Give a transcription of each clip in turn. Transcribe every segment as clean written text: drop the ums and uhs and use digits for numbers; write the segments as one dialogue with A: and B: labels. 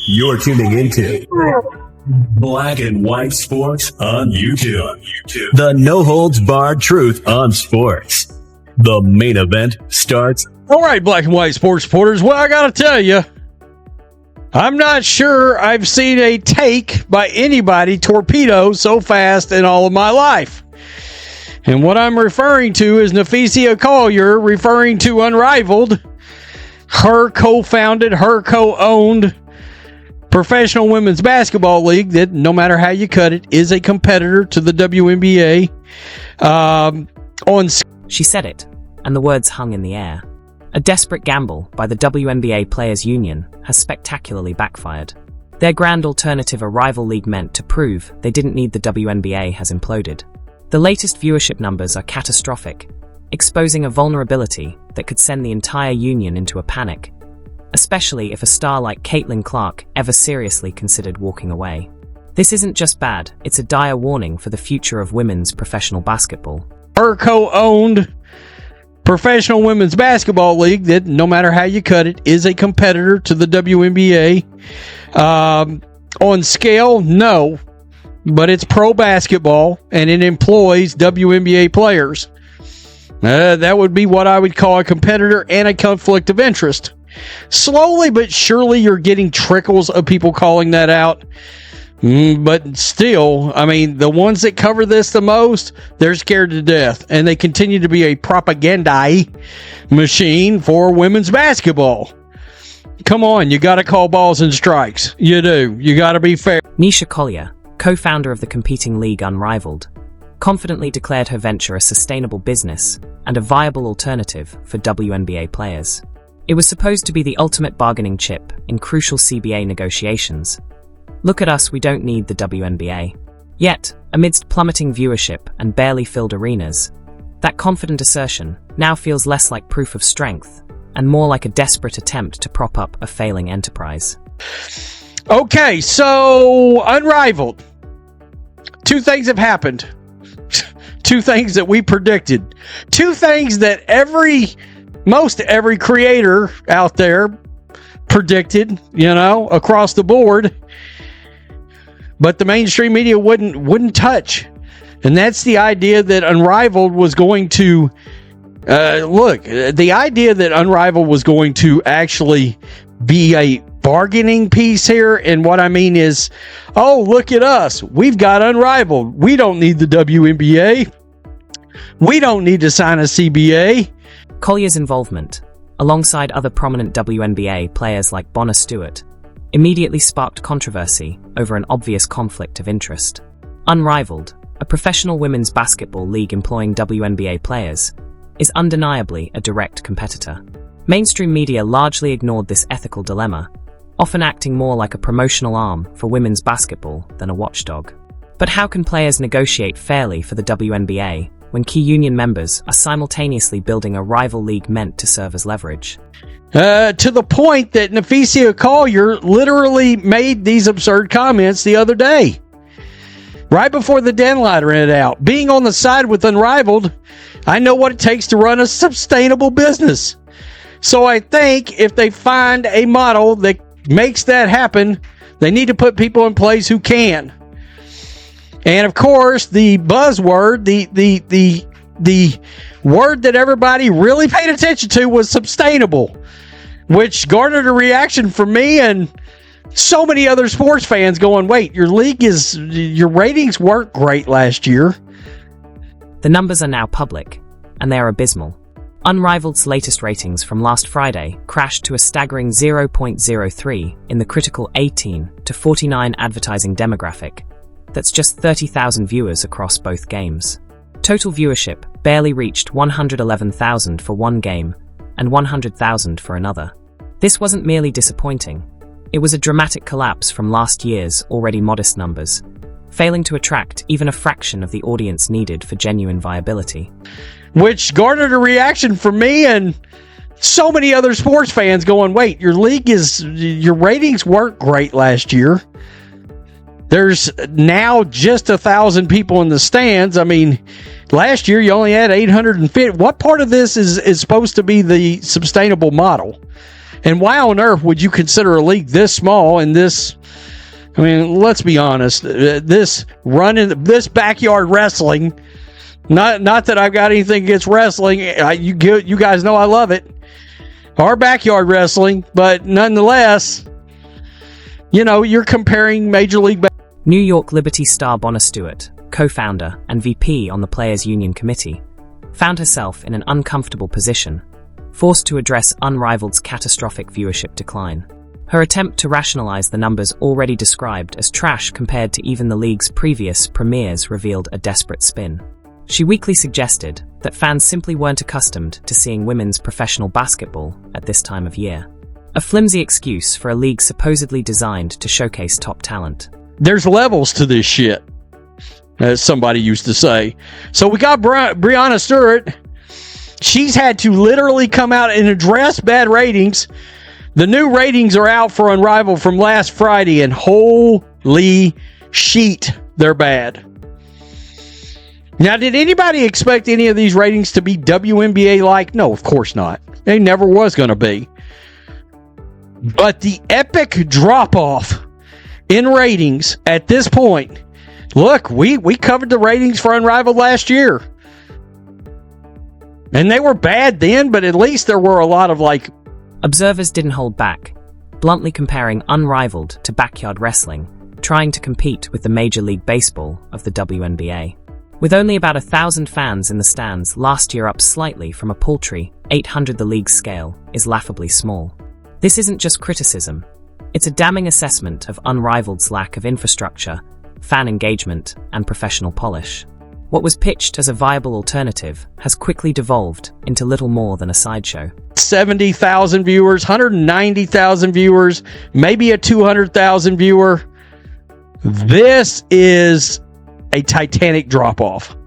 A: You're tuning into Black and White Sports on YouTube. The no-holds-barred truth on sports. The main event starts.
B: All right, Black and White Sports supporters. Well, I got to tell you, I'm not sure I've seen a take by anybody torpedo so fast in all of my life. And what I'm referring to is Nafesia Collier referring to Unrivaled, her co-founded, her co-owned professional women's basketball league that, no matter how you cut it, is a competitor to the WNBA.
C: She said it, and the words hung in the air. A desperate gamble by the WNBA Players Union has spectacularly backfired. Their grand alternative a rival league meant to prove they didn't need the WNBA has imploded. The latest viewership numbers are catastrophic, exposing a vulnerability that could send the entire union into a panic, especially if a star like Caitlin Clark ever seriously considered walking away. This isn't just bad, it's a dire warning for the future of women's professional basketball.
B: Her co-owned professional women's basketball league that, no matter how you cut it, is a competitor to the WNBA. On scale, no, but it's pro basketball and it employs WNBA players. That would be what I would call a competitor and a conflict of interest. Slowly but surely you're getting trickles of people calling that out. But still, I mean, the ones that cover this the most, they're scared to death. And they continue to be a propaganda machine for women's basketball. Come on, you got to call balls and strikes. You do. You got to be fair.
C: Nisha Collier, co-founder of the competing league Unrivaled, confidently declared her venture a sustainable business and a viable alternative for WNBA players. It was supposed to be the ultimate bargaining chip in crucial CBA negotiations. Look at us, we don't need the WNBA. Yet, amidst plummeting viewership and barely filled arenas, that confident assertion now feels less like proof of strength and more like a desperate attempt to prop up a failing enterprise.
B: Okay, so Unrivaled. Two things have happened. Two things that we predicted. Two things that most every creator out there predicted, across the board. But the mainstream media wouldn't touch. And that's the idea that Unrivaled was going to the idea that Unrivaled was going to actually be a bargaining piece here. And what I mean is, oh, look at us. We've got Unrivaled. We don't need the WNBA. We don't need to sign a CBA.
C: Collier's involvement, alongside other prominent WNBA players like Bonner Stewart, immediately sparked controversy over an obvious conflict of interest. Unrivaled, a professional women's basketball league employing WNBA players, is undeniably a direct competitor. Mainstream media largely ignored this ethical dilemma, often acting more like a promotional arm for women's basketball than a watchdog. But how can players negotiate fairly for the WNBA when key union members are simultaneously building a rival league meant to serve as leverage?
B: To the point that Nafesia Collier literally made these absurd comments the other day, right before the deadline ran out. Being on the side with Unrivaled, I know what it takes to run a sustainable business. So I think if they find a model that makes that happen, they need to put people in place who can. And of course, the buzzword, the word that everybody really paid attention to was sustainable, which garnered a reaction from me and so many other sports fans going, wait, your ratings weren't great last year.
C: The numbers are now public, and they are abysmal. Unrivaled's latest ratings from last Friday crashed to a staggering 0.03 in the critical 18 to 49 advertising demographic. That's just 30,000 viewers across both games. Total viewership barely reached 111,000 for one game and 100,000 for another. This wasn't merely disappointing. It was a dramatic collapse from last year's already modest numbers, failing to attract even a fraction of the audience needed for genuine viability.
B: Which garnered a reaction from me and so many other sports fans going, wait, your ratings weren't great last year. There's now just 1,000 people in the stands. I mean, last year you only had 850. What part of this is supposed to be the sustainable model? And why on earth would you consider a league this small and this, I mean, let's be honest, this backyard wrestling, not that I've got anything against wrestling, you guys know I love it, our backyard wrestling, but nonetheless, you know, you're comparing Major League
C: New York Liberty star Bonner Stewart, co-founder and VP on the Players Union Committee, found herself in an uncomfortable position, forced to address Unrivaled's catastrophic viewership decline. Her attempt to rationalize the numbers already described as trash compared to even the league's previous premieres revealed a desperate spin. She weakly suggested that fans simply weren't accustomed to seeing women's professional basketball at this time of year. A flimsy excuse for a league supposedly designed to showcase top talent.
B: There's levels to this shit, as somebody used to say. So we got Breanna Stewart. She's had to literally come out and address bad ratings. The new ratings are out for Unrivaled from last Friday, and holy shit, they're bad. Now, did anybody expect any of these ratings to be WNBA-like? No, of course not. They never was going to be. But the epic drop-off in ratings at this point, look, we covered the ratings for Unrivaled last year. And they were bad then, but at least there were a lot of
C: Observers didn't hold back, bluntly comparing Unrivaled to backyard wrestling, trying to compete with the Major League Baseball of the WNBA. With only about 1,000 fans in the stands, last year up slightly from a paltry 800, the league's scale is laughably small. This isn't just criticism. It's a damning assessment of Unrivaled's lack of infrastructure, fan engagement, and professional polish. What was pitched as a viable alternative has quickly devolved into little more than a sideshow.
B: 70,000 viewers, 190,000 viewers, maybe a 200,000 viewer. This is a titanic drop-off.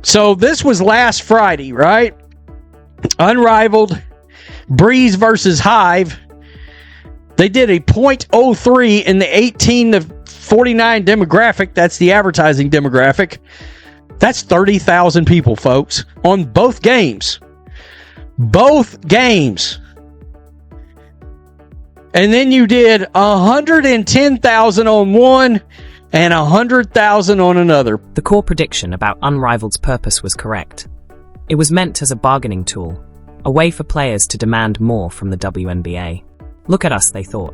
B: So this was last Friday, right? Unrivaled, Breeze versus Hive. They did a .03 in the 18 to 49 demographic. That's the advertising demographic. That's 30,000 people, folks, on both games. Both games. And then you did 110,000 on one and 100,000 on another.
C: The core prediction about Unrivaled's purpose was correct. It was meant as a bargaining tool, a way for players to demand more from the WNBA. Look at us, they thought.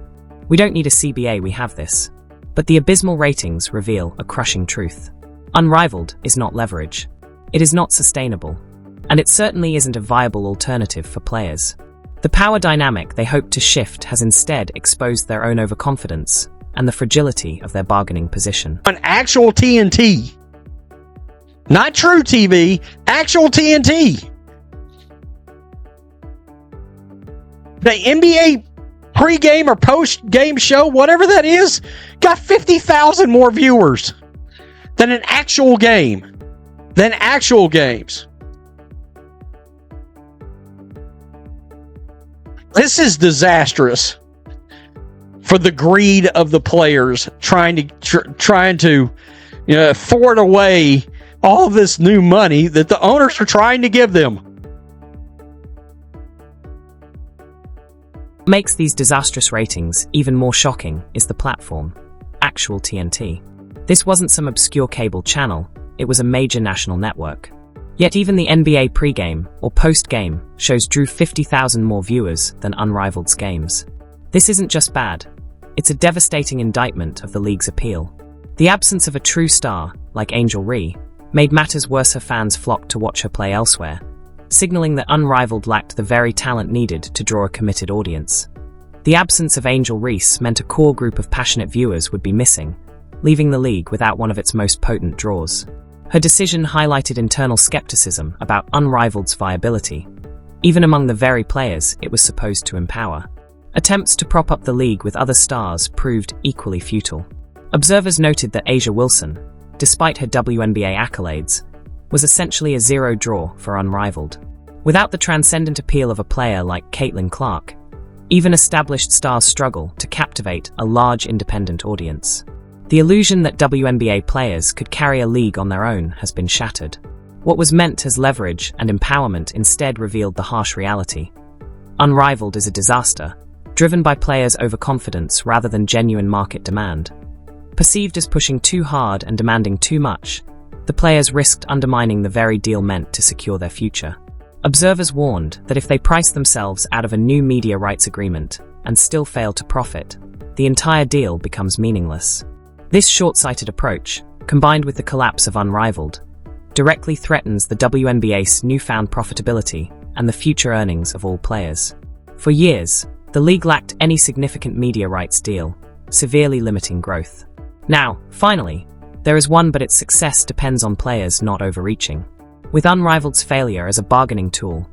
C: We don't need a CBA, we have this. But the abysmal ratings reveal a crushing truth. Unrivaled is not leverage. It is not sustainable. And it certainly isn't a viable alternative for players. The power dynamic they hoped to shift has instead exposed their own overconfidence and the fragility of their bargaining position.
B: On actual TNT. Not true TV, actual TNT. The NBA pre-game or post-game show, whatever that is, got 50,000 more viewers than an actual game. Than actual games. This is disastrous for the greed of the players trying to thwart away all this new money that the owners are trying to give them.
C: What makes these disastrous ratings even more shocking is the platform, actual TNT. This wasn't some obscure cable channel, it was a major national network. Yet even the NBA pregame or postgame shows drew 50,000 more viewers than Unrivaled's games. This isn't just bad, it's a devastating indictment of the league's appeal. The absence of a true star, like Angel Reese, made matters worse. Her fans flocked to watch her play elsewhere, signaling that Unrivaled lacked the very talent needed to draw a committed audience. The absence of Angel Reese meant a core group of passionate viewers would be missing, leaving the league without one of its most potent draws. Her decision highlighted internal skepticism about Unrivaled's viability, even among the very players it was supposed to empower. Attempts to prop up the league with other stars proved equally futile. Observers noted that A'ja Wilson, despite her WNBA accolades, was essentially a zero draw for Unrivaled. Without the transcendent appeal of a player like Caitlin Clark, even established stars struggle to captivate a large independent audience. The illusion that WNBA players could carry a league on their own has been shattered. What was meant as leverage and empowerment instead revealed the harsh reality. Unrivaled is a disaster, driven by players' overconfidence rather than genuine market demand. Perceived as pushing too hard and demanding too much, the players risked undermining the very deal meant to secure their future. Observers warned that if they priced themselves out of a new media rights agreement and still fail to profit, the entire deal becomes meaningless. This short-sighted approach, combined with the collapse of Unrivaled, directly threatens the WNBA's newfound profitability and the future earnings of all players. For years, the league lacked any significant media rights deal, severely limiting growth. Now, finally, there is one, but its success depends on players not overreaching. With Unrivaled's failure as a bargaining tool,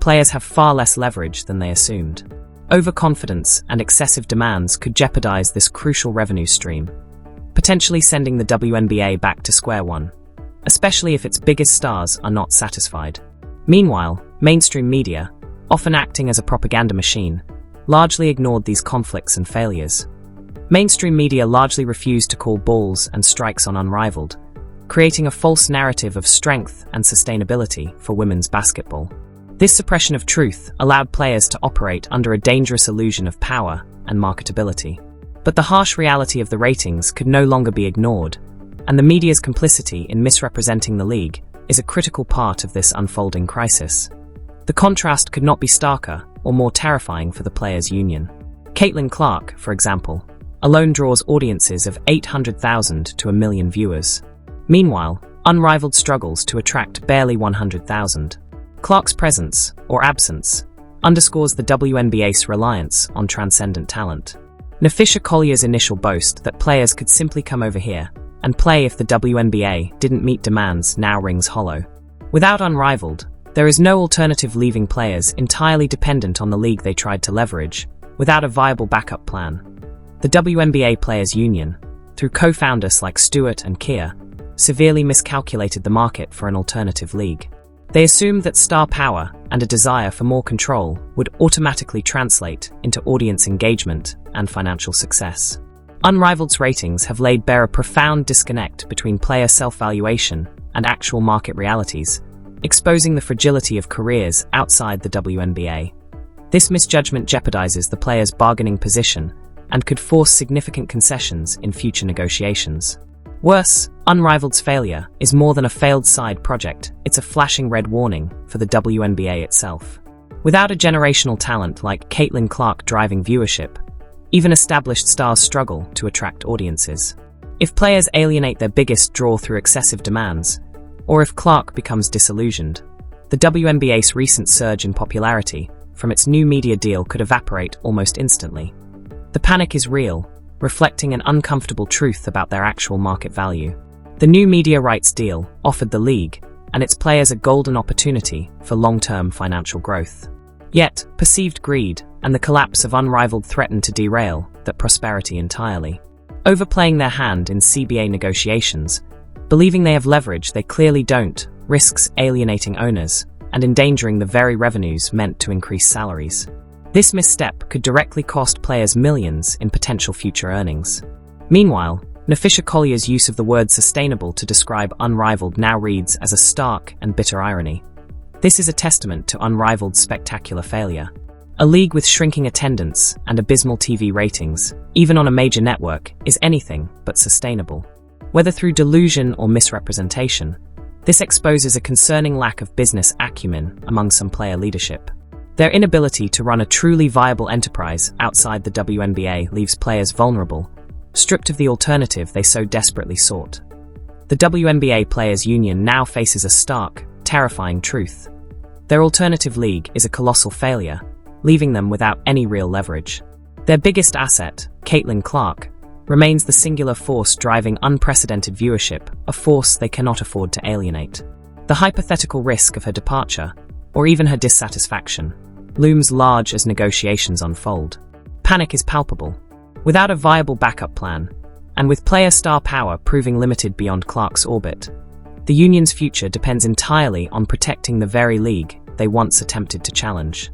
C: players have far less leverage than they assumed. Overconfidence and excessive demands could jeopardize this crucial revenue stream, potentially sending the WNBA back to square one, especially if its biggest stars are not satisfied. Meanwhile, mainstream media, often acting as a propaganda machine, largely ignored these conflicts and failures. Mainstream media largely refused to call balls and strikes on Unrivaled, creating a false narrative of strength and sustainability for women's basketball. This suppression of truth allowed players to operate under a dangerous illusion of power and marketability. But the harsh reality of the ratings could no longer be ignored, and the media's complicity in misrepresenting the league is a critical part of this unfolding crisis. The contrast could not be starker or more terrifying for the Players Union. Caitlin Clark, for example, alone draws audiences of 800,000 to 1 million viewers. Meanwhile, Unrivaled struggles to attract barely 100,000. Clark's presence, or absence, underscores the WNBA's reliance on transcendent talent. Nafisha Collier's initial boast that players could simply come over here and play if the WNBA didn't meet demands now rings hollow. Without Unrivaled, there is no alternative, leaving players entirely dependent on the league they tried to leverage, without a viable backup plan. The WNBA Players Union, through co-founders like Stewart and Keir, severely miscalculated the market for an alternative league. They assumed that star power and a desire for more control would automatically translate into audience engagement and financial success. Unrivaled's ratings have laid bare a profound disconnect between player self-valuation and actual market realities, exposing the fragility of careers outside the WNBA. This misjudgment jeopardizes the players' bargaining position and could force significant concessions in future negotiations. Worse, Unrivaled's failure is more than a failed side project, it's a flashing red warning for the WNBA itself. Without a generational talent like Caitlin Clark driving viewership, even established stars struggle to attract audiences. If players alienate their biggest draw through excessive demands, or if Clark becomes disillusioned, the WNBA's recent surge in popularity from its new media deal could evaporate almost instantly. The panic is real, reflecting an uncomfortable truth about their actual market value. The new media rights deal offered the league and its players a golden opportunity for long-term financial growth. Yet, perceived greed and the collapse of Unrivaled threatened to derail that prosperity entirely. Overplaying their hand in CBA negotiations, believing they have leverage they clearly don't, risks alienating owners and endangering the very revenues meant to increase salaries. This misstep could directly cost players millions in potential future earnings. Meanwhile, Nafisha Collier's use of the word sustainable to describe Unrivaled now reads as a stark and bitter irony. This is a testament to Unrivaled's spectacular failure. A league with shrinking attendance and abysmal TV ratings, even on a major network, is anything but sustainable. Whether through delusion or misrepresentation, this exposes a concerning lack of business acumen among some player leadership. Their inability to run a truly viable enterprise outside the WNBA leaves players vulnerable, stripped of the alternative they so desperately sought. The WNBA Players Union now faces a stark, terrifying truth. Their alternative league is a colossal failure, leaving them without any real leverage. Their biggest asset, Caitlin Clark, remains the singular force driving unprecedented viewership, a force they cannot afford to alienate. The hypothetical risk of her departure, or even her dissatisfaction, looms large as negotiations unfold. Panic is palpable. Without a viable backup plan, and with player star power proving limited beyond Clark's orbit, the union's future depends entirely on protecting the very league they once attempted to challenge.